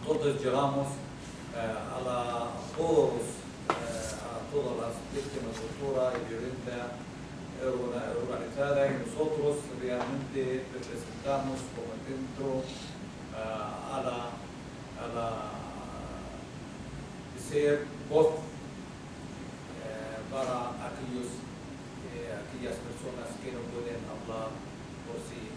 Entonces llegamos a todas las víctimas de tortura y violencia organizada, y nosotros realmente representamos como centro de ser voz para aquellas personas que no pueden hablar por sí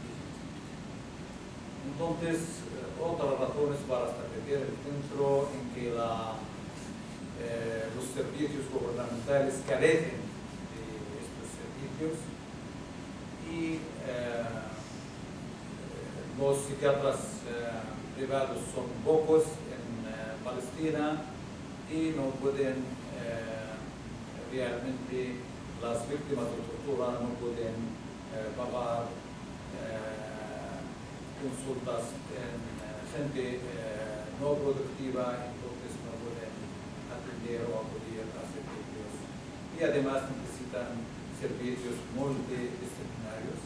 mismos. Entonces, otras razones para establecer el centro en que los servicios gubernamentales carecen de estos servicios, y los psiquiatras privados son pocos en Palestina, y no pueden realmente, las víctimas de tortura no pueden pagar consultas en gente no productiva, entonces no pueden atender o acudir a servicios, y además necesitan servicios multidisciplinarios.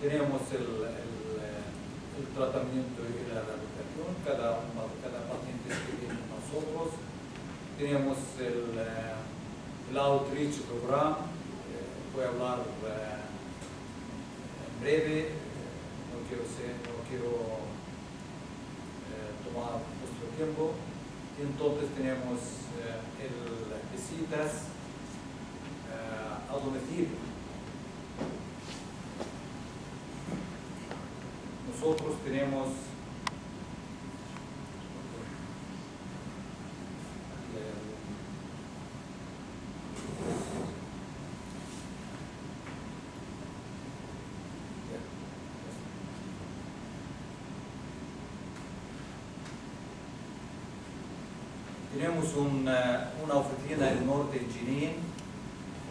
Tenemos el tratamiento y la rehabilitación, cada paciente que viene con nosotros. Tenemos el outreach program, voy a hablar en breve, no quiero tomar nuestro tiempo. Entonces tenemos visitas a domicilio. Nosotros tenemos una oficina en el norte en Jenin,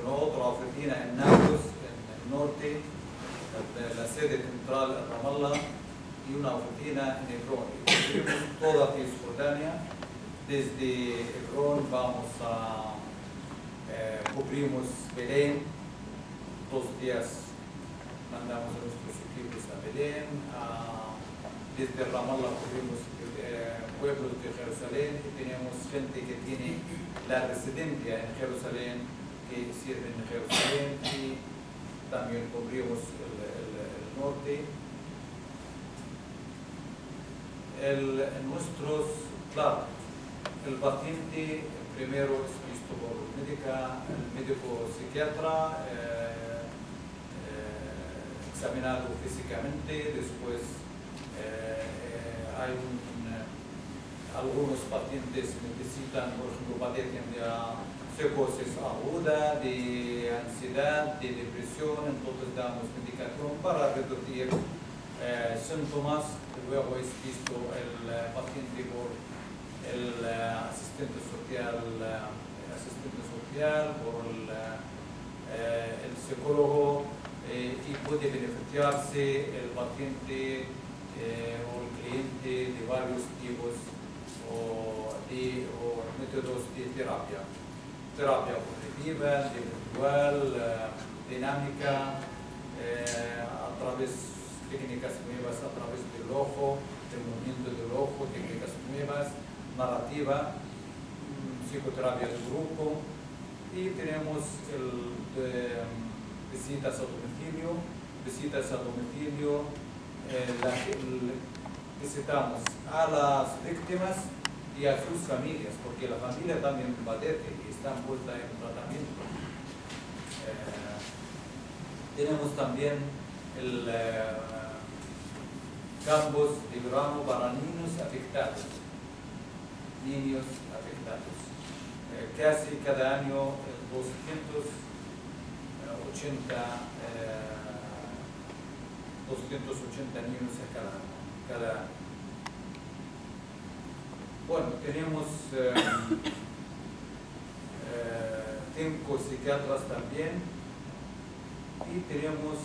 una otra oficina en Nablus, en el norte, la sede central en Ramallah, y una oficina en Hebrón. Tenemos toda Cisjordania. Desde Hebrón vamos cubrimos Belén, 2 días mandamos a nuestros equipos a Belén. Desde Ramallah cubrimos pueblos de Jerusalén, y tenemos gente que tiene la residencia en Jerusalén, que sirven en Jerusalén, y también cubrimos el norte. Claro, el paciente primero es visto por el médico psiquiatra, examinado físicamente. Después hay algunos pacientes necesitan, por ejemplo, padecen de psicosis aguda, de ansiedad, de depresión, entonces damos medicación para reducir síntomas. Luego es visto el paciente por el asistente social, por el psicólogo, y puede beneficiarse el paciente o el cliente de varios tipos o métodos de terapia cognitiva, individual, dinámica, a través de técnicas nuevas, a través del ojo, del movimiento del ojo, técnicas nuevas, narrativa, psicoterapia de grupo, y tenemos visitas a domicilio. Visitamos a las víctimas y a sus familias, porque la familia también padece y está envuelta en tratamiento. Tenemos también campos de verano para niños afectados. Casi cada año 280 niños cada año. Bueno, tenemos 5 psiquiatras también, y tenemos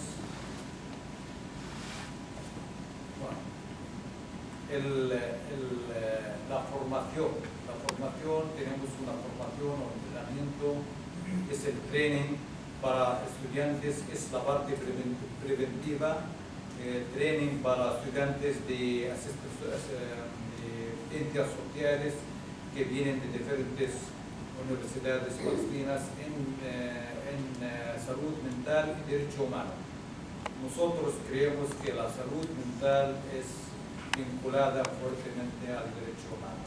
la formación. Tenemos una formación o entrenamiento, es el training para estudiantes, es la parte preventiva, training para estudiantes de ciencias sociales que vienen de diferentes universidades palestinas en salud mental y derecho humano. Nosotros creemos que la salud mental es vinculada fuertemente al derecho humano.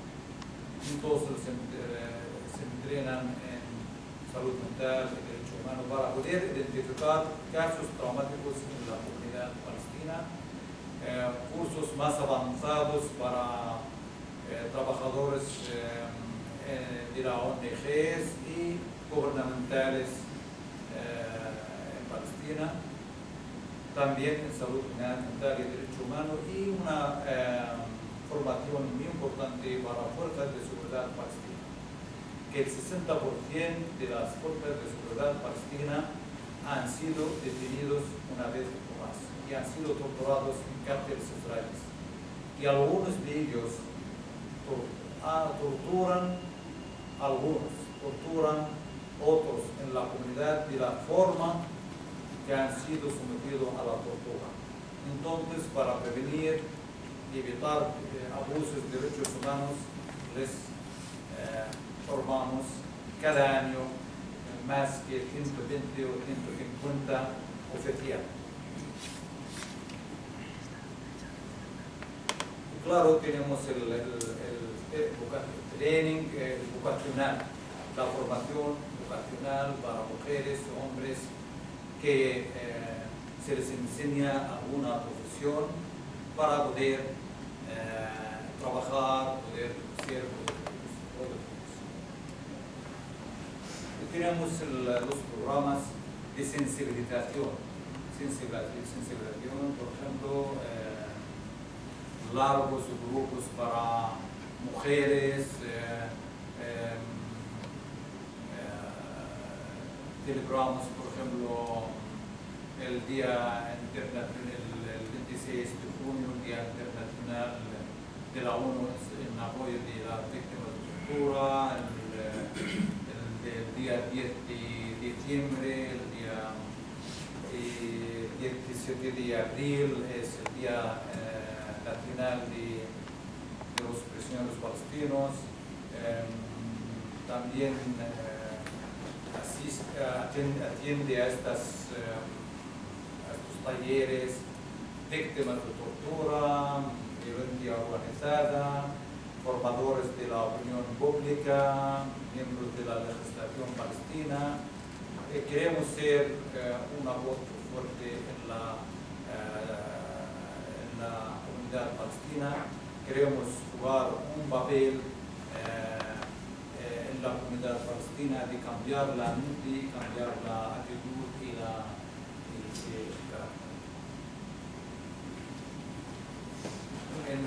Entonces se entrenan en salud mental y derecho humano para poder identificar casos traumáticos en la comunidad palestina, cursos más avanzados para trabajadores de las ONGs y gubernamentales en Palestina, también en salud mental y derecho humano, y una formación muy importante para fuerzas de seguridad palestina, que el 60% de las fuerzas de seguridad palestina han sido detenidos una vez o más y han sido torturados en cárceles israelíes, y algunos de ellos torturan otros en la comunidad de la forma que han sido sometidos a la tortura. Entonces, para prevenir y evitar abusos de derechos humanos, les formamos cada año más que 120 o 150 oficiales. Claro, tenemos el training vocacional, la formación vocacional para mujeres y hombres, que se les enseña alguna profesión para poder trabajar, poder ser productivos. Tenemos los programas de sensibilización, por ejemplo, largos grupos para mujeres, celebramos, por ejemplo, el Día Internacional, el 26 de junio, el Día Internacional de la ONU en apoyo de las víctimas de tortura, el día 10 de diciembre, el día 17 de abril es el Día Nacional de los Prisioneros Palestinos. También atiende a estos talleres víctimas de tortura, violencia organizada, formadores de la opinión pública, miembros de la legislación palestina. Queremos ser una voz fuerte en la comunidad palestina. Queremos jugar un papel en la comunidad palestina de cambiar la mente, cambiar la actitud y el carácter. En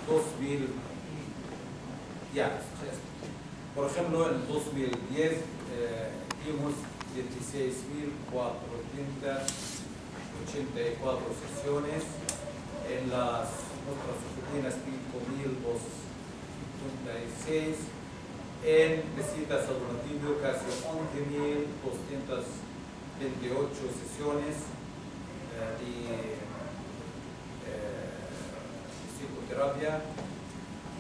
2000, por ejemplo, en 2010 dimos 16.484 sesiones, en nuestras oficinas 5.256, en visitas al domicilio casi 11.228 sesiones de psicoterapia,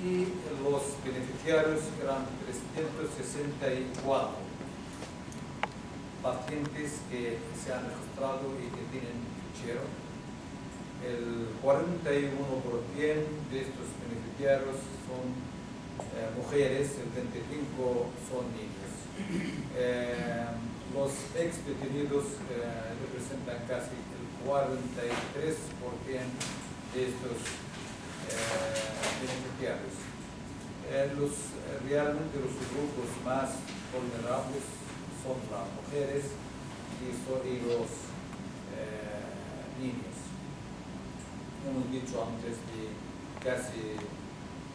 y los beneficiarios eran 364 pacientes que se han registrado y que tienen fichero. El 41% de estos beneficiarios son mujeres, el 25% son niños. Los ex detenidos representan casi el 43% de estos beneficiarios. Realmente los grupos más vulnerables son las mujeres y los niños. Hemos dicho antes de casi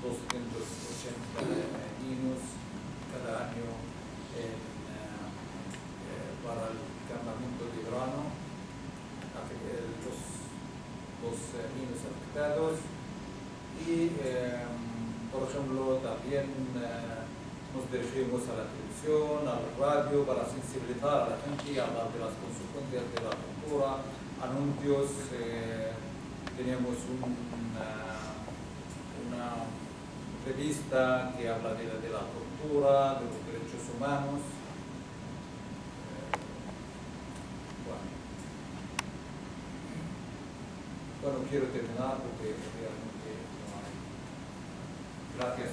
280 niños cada año para el campamento de verano, los niños afectados. Y, por ejemplo, también nos dirigimos a la televisión, a la radio, para sensibilizar a la gente, hablar de las consecuencias de la tortura, anuncios, tenemos una revista que habla de la tortura, de los derechos humanos. Bueno, quiero terminar porque realmente no hay. Gracias.